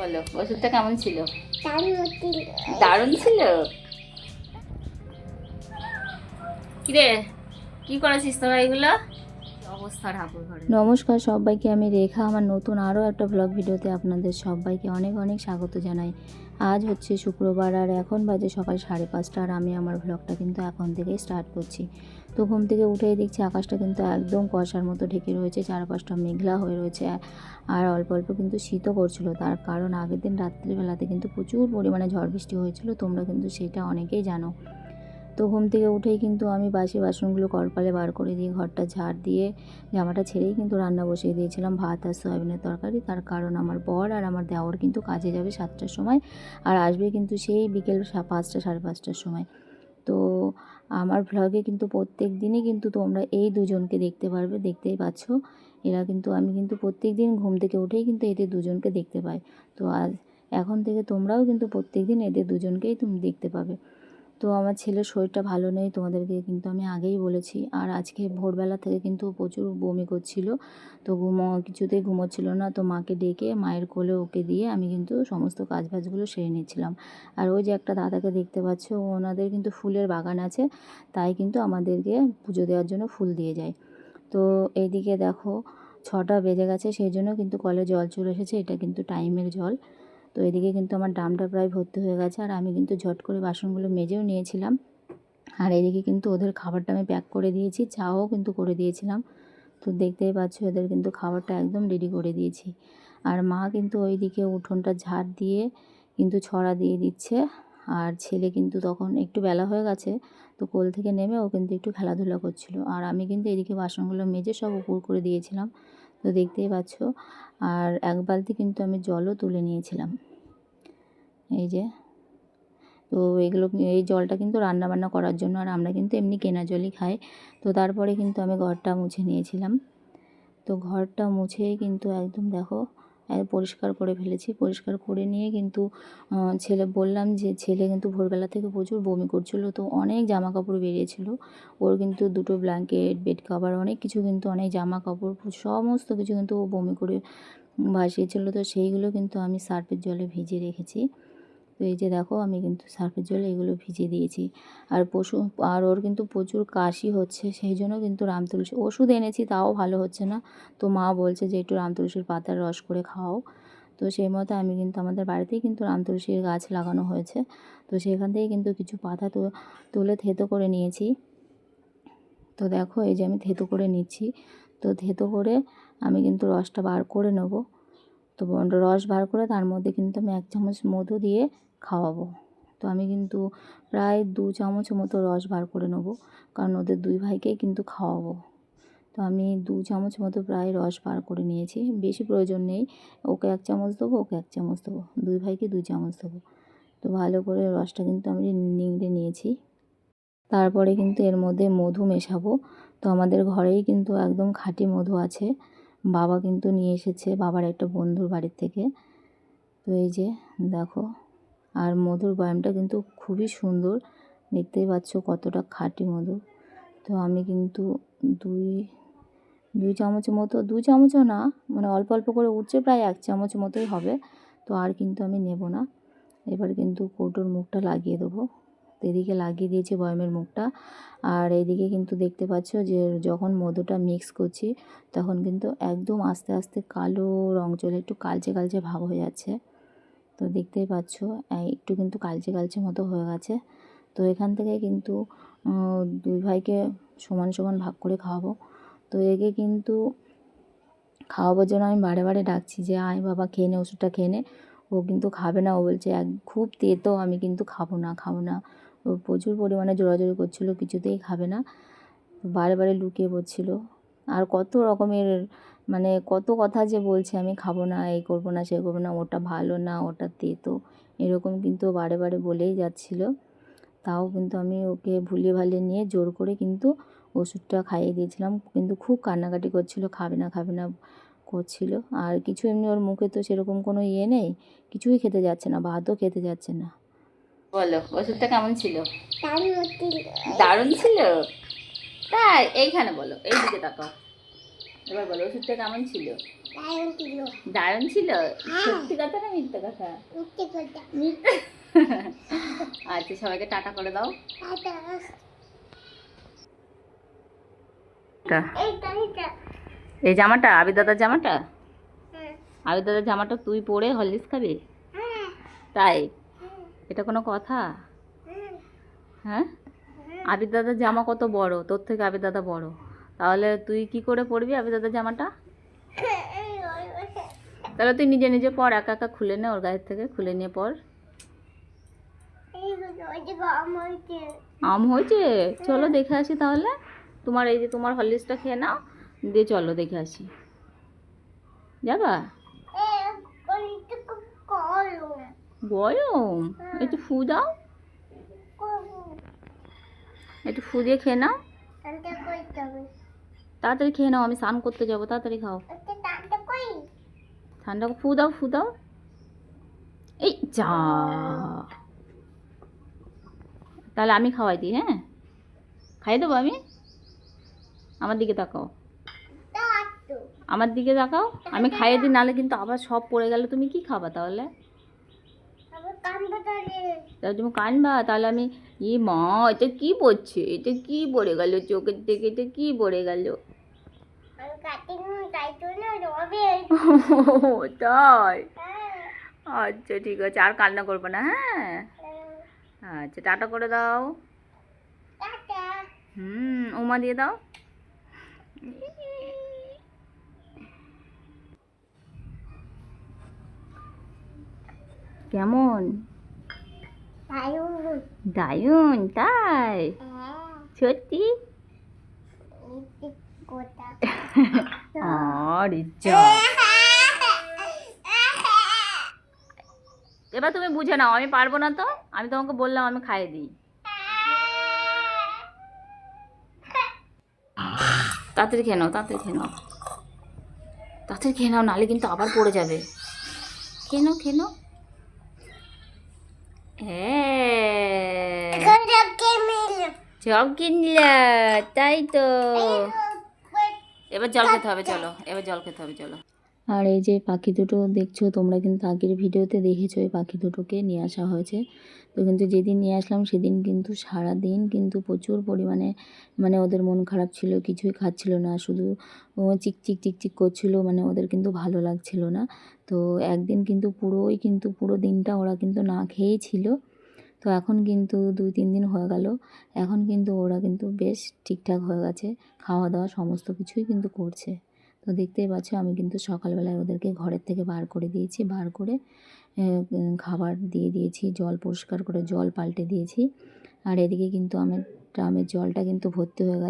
বলো ওষুধটা কেমন ছিল? দারুণ দারুণ ছিল। কিরে কি করেছিস তোরা এগুলো? অবস্থা ঠাকুর ঘরে। নমস্কার সবাইকে, আমি রেখা। আমার নতুন আরও একটা ব্লগ ভিডিওতে আপনাদের সবাইকে অনেক অনেক স্বাগত জানাই। আজ হচ্ছে শুক্রবার আর এখন বাজে সকাল 5:30 আর আমি আমার ব্লগটা কিন্তু এখন থেকেই স্টার্ট করছি। তো ঘুম থেকে উঠেই দেখছি আকাশটা কিন্তু একদম কুয়াশার মতো ঢেকে রয়েছে, চারপাশটা মেঘলা হয়ে রয়েছে আর অল্প অল্প কিন্তু শীতও করছিল। তার কারণ আগের দিন রাত্রিবেলাতে কিন্তু প্রচুর পরিমাণে ঝড় বৃষ্টি হয়েছিল, তোমরা কিন্তু সেটা অনেকেই জানো। তো ঘুম থেকে উঠেই কিন্তু আমি বাসি বাসনগুলো কলপালে বার করে দিয়ে ঘরটা ঝাড় দিয়ে জামাটা ছেড়েই কিন্তু রান্না বসিয়ে দিয়েছিলাম, ভাত আর সয়াবিনের তরকারি। তার কারণ আমার বর আর আমার দেওর কিন্তু কাজে যাবে 7টার সময় আর আসবে কিন্তু সেই বিকেল 5টা 5:30টার সময়। তো আমার ভ্লগে কিন্তু প্রত্যেক দিনই কিন্তু তোমরা এই দুজনকে দেখতে পারবে, দেখতেই পাচ্ছ। এরা কিন্তু আমি কিন্তু প্রত্যেক দিন ঘুম থেকে উঠেই কিন্তু এদের দুজনকে দেখতে পাই। তো আজ এখন থেকে তোমরাও কিন্তু প্রত্যেক দিন এদের দুজনকেই তুমি দেখতে পাবে। তো আমার ছেলের শরীরটা ভালো নেই, তোমাদেরকে কিন্তু আমি আগেই বলেছি। আর আজকে ভোরবেলা থেকে কিন্তু প্রচুর বমি করছিল, তো কিছুতেই ঘুমোচ্ছিল না। তো মাকে ডেকে মায়ের কোলে ওকে দিয়ে আমি কিন্তু সমস্ত কাজবাজগুলো সেরে নিচ্ছিলাম। আর ওই যে একটা দাদাকে দেখতে পাচ্ছ, ওনাদের কিন্তু ফুলের বাগান আছে, তাই কিন্তু আমাদেরকে পুজো দেওয়ার জন্য ফুল দিয়ে যায়। তো এইদিকে দেখো 6টা বেজে গেছে, সেই জন্য কিন্তু কলে জল চলে এসেছে, এটা কিন্তু টাইমের জল। তো এদিকে কিন্তু আমার ড্রামটা প্রায় ভর্তি হয়ে গেছে আর আমি কিন্তু ঝট করে বাসনগুলো মেজেও নিয়েছিলাম। আর এদিকে কিন্তু ওদের খাবারটা আমি প্যাক করে দিয়েছি, চাও কিন্তু করে দিয়েছিলাম। তো দেখতেই পাচ্ছ ওদের কিন্তু খাবারটা একদম রেডি করে দিয়েছি। আর মা কিন্তু ওইদিকে উঠোনটা ঝাড় দিয়ে কিন্তু ছড়া দিয়ে দিচ্ছে। আর ছেলে কিন্তু তখন একটু বেলা হয়ে গেছে, তো কোল থেকে নেমে ও কিন্তু একটু খেলাধুলা করছিল। আর আমি কিন্তু এদিকে বাসনগুলো মেজে সব উপর করে দিয়েছিলাম, তো দেখতেই পাচ্ছ। আর এক বালতি কিন্তু আমি জলও তুলে নিয়েছিলাম, এই যে। তো এগুলো এই জলটা কিন্তু রান্নাবান্না করার জন্য, আর আমরা কিন্তু এমনি কেনা জলই খাই। তো তারপরে কিন্তু আমি ঘরটা মুছে নিয়েছিলাম। তো ঘরটা মুছেই কিন্তু একদম দেখো পরিষ্কার করে ফেলেছি। পরিষ্কার করে নিয়ে কিন্তু ছেলে বললাম যে ছেলে কিন্তু ভোরবেলা থেকে প্রচুর বমি করছিল, তো অনেক জামা কাপড় বেরিয়েছিল ওর, কিন্তু 2টো ব্ল্যাঙ্কেট, বেড কভার, অনেক কিছু কিন্তু অনেক জামা কাপড় সমস্ত কিছু কিন্তু ও বমি করে ভাসিয়েছিল। তো সেইগুলো কিন্তু আমি সার্ফের জলে ভিজিয়ে রেখেছি। তো এই যে দেখো আমি কিন্তু সার্ফের জলে এগুলো ভিজিয়ে দিয়েছি। আর ওর কিন্তু প্রচুর কাশি হচ্ছে, সেই জন্য কিন্তু রামতুলসী ওষুধ এনেছি, তাও ভালো হচ্ছে না। তো মা বলছে যে একটু রামতুলসীর পাতার রস করে খাও। তো সেই মতো আমি কিন্তু আমাদের বাড়িতেই কিন্তু রামতুলসীর গাছ লাগানো হয়েছে, তো সেখান থেকে কিন্তু কিছু পাতা তুলে থেতো করে নিয়েছি। তো দেখো এই যে আমি থেতো করে নিচ্ছি। তো থেতো করে আমি কিন্তু রসটা বার করে নেব। তো রস বার করে তার মধ্যে কিন্তু আমি 1 চামচ মধু দিয়ে খাওয়াবো। তো আমি কিন্তু প্রায় 2 চামচ মতো রস বার করে নেব, কারণ ওদের 2 ভাইকেই কিন্তু খাওয়াবো। তো আমি 2 চামচ মতো প্রায় রস বার করে নিয়েছি, বেশি প্রয়োজন নেই। ওকে 1 চামচ দেবো, ওকে 1 চামচ দেবো, 2 ভাইকে 2 চামচ দেবো। তো ভালো করে রসটা কিন্তু আমি নিংড়ে নিয়েছি। তারপরে কিন্তু এর মধ্যে মধু মেশাবো। তো আমাদের ঘরেই কিন্তু একদম খাঁটি মধু আছে, বাবা কিন্তু নিয়ে এসেছে বাবার একটা বন্ধুর বাড়ির থেকে। তো এই যে দেখো, আর মধুর বয়ামটা কিন্তু খুবই সুন্দর, দেখতেই পাচ্ছ কতটা খাঁটি মধু। তো আমি কিন্তু দুই চামচ মতো, 2 চামচও না, মানে অল্প অল্প করে উঠছে, প্রায় 1 চামচ মতোই হবে। তো আর কিন্তু আমি নেব না। এবার কিন্তু কৌটোর মুখটা লাগিয়ে দেবো। তো এদিকে লাগিয়ে দিয়েছি বয়ামের মুখটা। আর এইদিকে কিন্তু দেখতে পাচ্ছ যে যখন মধুটা মিক্স করছি তখন কিন্তু একদম আস্তে আস্তে কালো রং চলে, একটু কালচে কালচে ভাব হয়ে যাচ্ছে। তো দেখতেই পাচ্ছ একটু কিন্তু কালচে কালচে মতো হয়ে গেছে। তো এখান থেকে কিন্তু 2 ভাইকে সমান সমান ভাগ করে খাওয়াবো। তো একে কিন্তু খাওয়াবার জন্য আমি বারে বারে ডাকছি যে আয় বাবা খেয়ে নে, ওষুধটা খেয়ে নে। ও কিন্তু খাবে না, ও বলছে খুব তেতো, আমি কিন্তু খাবো না। ও প্রচুর পরিমাণে জোরাজোরি করছিল, কিছুতেই খাবে না, বারে বারে লুকিয়ে পড়ছিল। আর কত রকমের মানে কত কথা যে বলছে আমি খাবো না, এই করবো না, সে করবো না, ওটা ভালো না, ওটা তেতো, এরকম কিন্তু বারে বারে বলেই যাচ্ছিল। তাও কিন্তু আমি ওকে ভুলিয়ে ভালিয়ে নিয়ে জোর করে কিন্তু ওষুধটা খাইয়ে দিয়েছিলাম, কিন্তু খুব কান্নাকাটি করছিল, খাবে না করছিল। আর কিছু এমনি ওর মুখে তো সেরকম কোনো ইয়ে নেই, কিছুই খেতে যাচ্ছে না, ভাতও খেতে যাচ্ছে না। বলো ওষুধটা কেমন ছিল? দারুণ ছিল। তাই এইখানে বলো, এই দিকে তাকাও, এবার বলো ওষুধটা কেমন ছিল? দারুণ ছিল। সত্যি কথা না মিথ্যে কথা? মিথ্যে। আচ্ছা, সবাইকে টাটা করে দাও। এই জামাটা আবির দাদার জামাটা, আবির দাদার জামাটা তুই পরে হরলিক্স খাবি? তাই? এটা কোনো কথা? হ্যাঁ, আবির দাদার জামা কত বড়, তোর থেকে আবির দাদা বড়, তাহলে তুই কি করে পরবি আবির দাদার জামাটা? তাহলে তুই নিজে নিজে পর, একা একা খুলে নে, ওর গায়ের থেকে খুলে নিয়ে পর। আম হয়েছে? চলো দেখে আসি তাহলে। তোমার এই যে তোমার হরলিক্সটা খেয়ে নাও, দিয়ে চলো দেখে আসি। যাবা? গরম? একটু ফু দাও, একটু ফু দিয়ে খেয়ে নাও। তাড়াতাড়ি খেয়ে নাও, আমি স্নান করতে যাবো, তাড়াতাড়ি খাও। ঠান্ডা ফু দাও, ফু দাও। এই যা, তাহলে আমি খাওয়াই দিই। হ্যাঁ, খাইয়ে দেবো আমি। আমার দিকে তাকাও, আমার দিকে তাকাও, আমি খাইয়ে দিই, নাহলে কিন্তু আবার সব পড়ে গেলে তুমি কি খাবা তাহলে? তাহলে তুমি কানবা, তাহলে আমি, ই মা এটা কি পড়ছে, এটা কি পড়ে গেল চোখের থেকে, এটা কি পড়ে গেল? তাই? আচ্ছা ঠিক আছে, আর কান্না করবো না। হ্যাঁ, আচ্ছা টাটা করে দাও। ওমা দিয়ে দাও। কেমন? দারুণ? তাই? সত্যি? এবার তুমি বুঝে নাও, আমি পারবো না তো, আমি তোমাকে বললাম আমি খাইয়ে দিই। তাড়াতাড়ি খেয়ে নাও, তাড়াতাড়ি খেয়ে নাও, তাড়াতাড়ি খেয়ে নাও, নাহলে কিন্তু আবার পড়ে যাবে। খেয়ে নাও, খেয়ে নাও। হ্যাঁ, চপ কিনলা, তাই তো। এবার জল খেতে হবে, চলো এবার জল খেতে হবে, চলো। আর এই যে পাখি দুটো দেখছো তোমরা, কিন্তু আগের ভিডিওতে দেখেছো এই পাখি দুটোকে নিয়ে আসা হয়েছে। তো কিন্তু যেদিন নিয়ে আসলাম সেদিন কিন্তু সারাদিন কিন্তু প্রচুর পরিমাণে মানে ওদের মন খারাপ ছিল, কিছুই খাচ্ছিল না, শুধু চিকচিক চিকচিক করছিল, মানে ওদের কিন্তু ভালো লাগছিল না। তো একদিন কিন্তু পুরো দিনটা ওরা কিন্তু না খেয়েই ছিল। তো এখন কিন্তু 2-3 দিন হয়ে গেল, এখন কিন্তু ওরা কিন্তু বেশ ঠিকঠাক হয়ে গেছে, খাওয়া দাওয়া সমস্ত কিছুই কিন্তু করছে। তো দেখতেই পাচ্ছ আমি কিন্তু সকালবেলায় ওদেরকে ঘরের থেকে বার করে দিয়েছি, বার করে খাবার দিয়ে দিয়েছি, জল পরিষ্কার করে জল পাল্টে দিয়েছি। আর এদিকে কিন্তু আমার ড্রামের জলটা কিন্তু ভর্তি হয়ে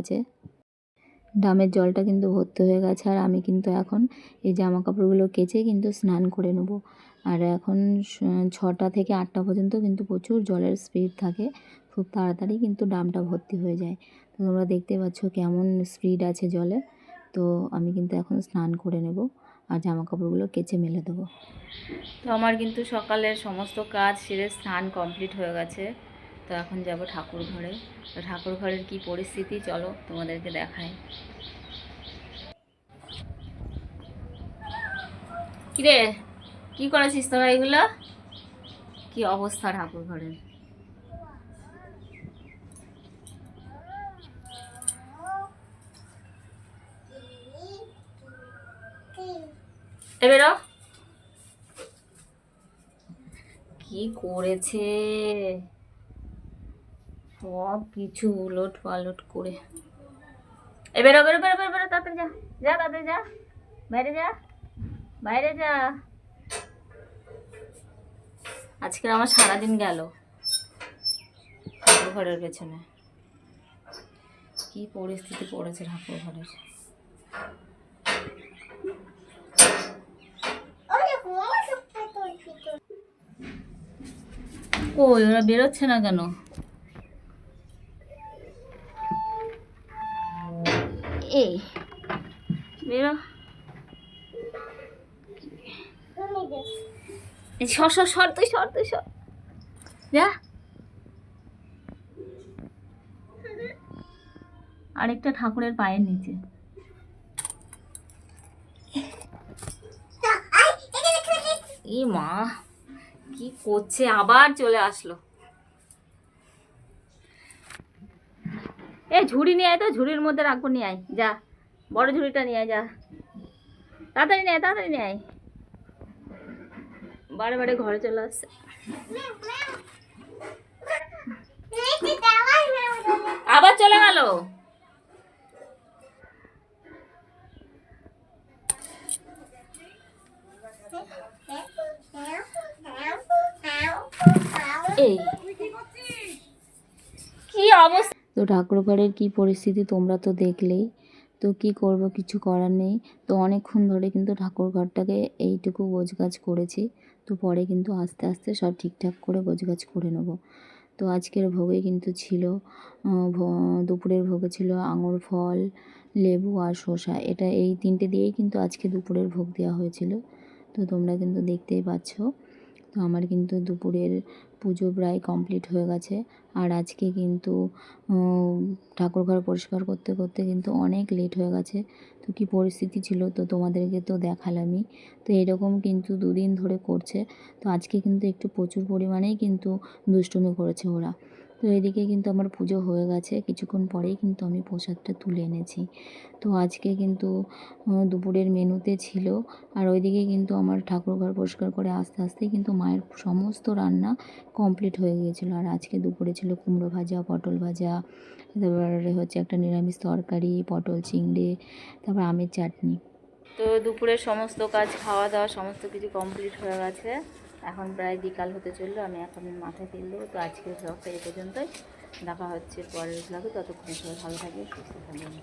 গেছে, আর আমি কিন্তু এখন এই জামা কাপড়গুলো কেচে কিন্তু স্নান করে নেব। আর এখন 6টা থেকে 8টা পর্যন্ত কিন্তু প্রচুর জলের স্পিড থাকে, খুব তাড়াতাড়ি কিন্তু ড্রামটা ভর্তি হয়ে যায়। তো তোমরা দেখতে পাচ্ছ কেমন স্পিড আছে জলে। তো আমি কিন্তু এখন স্নান করে নেব আর জামা কাপড়গুলো কেচে মেলে দেবো। তো আমার কিন্তু সকালের সমস্ত কাজ সেরে স্নান কমপ্লিট হয়ে গেছে। তো এখন যাব ঠাকুর ঘরে। তো ঠাকুর ঘরের কী পরিস্থিতি চলো তোমাদেরকে দেখাই। কিরে, কি করেছিস তোরা এগুলো? কি অবস্থা ঠাকুর ঘরের? এবারও কি করেছে, সব কিছু উলট পালট করে। এবারও বেরো বেরো বেরো বেরো, তাড়াতাড়ি যা, যা তাড়াতাড়ি যা, বাইরে যা, বাইরে যা। আজকে আমার সারাদিন গেল ঠাকুর ঘরের পেছনে। কি পরিস্থিতি পড়েছে ঠাকুর ঘরের। কই ওরা বেরোচ্ছে না কেন? এই বেরো, সর সর সর, তুই সর, তুই সর, যা। আরেকটা ঠাকুরের পায়ের নিচে। ই মা, কি করছে, আবার চলে আসলো। ঝুড়ি নিয়ে আয় তো, ঝুড়ির মধ্যে রাখবো, নিয়ে আয় যা, বড় ঝুড়িটা নিয়ে আয় যা, তাড়াতাড়ি নিয়ে আয়, তাড়াতাড়ি নিয়ে আয়। বারে বারে ঘরে চলে আসছে। আবার চলে গেল। এই কি অবস্থা। তো ঠাকুরঘরের কি পরিস্থিতি তোমরা তো দেখলেই। তো কি করব, কিছু করার নেই। তো অনেকক্ষণ ধরে কিন্তু ঠাকুরঘরটাকে এইটুকু গোছগাছ করেছি। তো পরে কিন্তু আস্তে আস্তে সব ঠিকঠাক করে গোছগাছ করে নেব। তো আজকের ভোগে কিন্তু ছিল দুপুরের ভোগে ছিল আঙুর ফল, লেবু আর শসা। এই তিনটে দিয়েই কিন্তু আজকে দুপুরের ভোগ দেওয়া হয়েছিল। তো তোমরা কিন্তু দেখতেই পাচ্ছ। তো আমার কিন্তু দুপুরের পুজো প্রায় কমপ্লিট হয়ে গেছে। আর আজকে কিন্তু ঠাকুরঘর পরিষ্কার করতে করতে কিন্তু অনেক লেট হয়ে গেছে। তো কী পরিস্থিতি ছিল তো তোমাদেরকে তো দেখালামই। তো এরকম কিন্তু দুদিন ধরে করছে। তো আজকে কিন্তু একটু প্রচুর পরিমাণেই কিন্তু দুষ্টুমি করেছে ওরা। তো এদিকে কিন্তু আমার পুজো হয়ে গেছে, কিছুক্ষণ পরেই কিন্তু আমি প্রসাদটা তুলে এনেছি। তো আজকে কিন্তু দুপুরের মেনুতে ছিল। আর ওইদিকে কিন্তু আমার ঠাকুরঘর পরিষ্কার করে আস্তে আস্তেই কিন্তু মায়ের সমস্ত রান্না কমপ্লিট হয়ে গিয়েছিলো। আর আজকে দুপুরে ছিল কুমড়ো ভাজা, পটল ভাজা, তারপরে হচ্ছে একটা নিরামিষ তরকারি, পটল চিংড়ি, তারপর আমের চাটনি। তো দুপুরের সমস্ত কাজ, খাওয়া দাওয়া সমস্ত কিছু কমপ্লিট হয়ে গেছে। এখন প্রায় বিকাল হতে চললো, আমি এখন মাথায় তেল দেবো। তো আজকের ব্লগটা এই পর্যন্তই, দেখা হচ্ছে পরের ব্লগে। ততক্ষণে সবাই ভালো থাকবে, সুস্থ থাকবেন।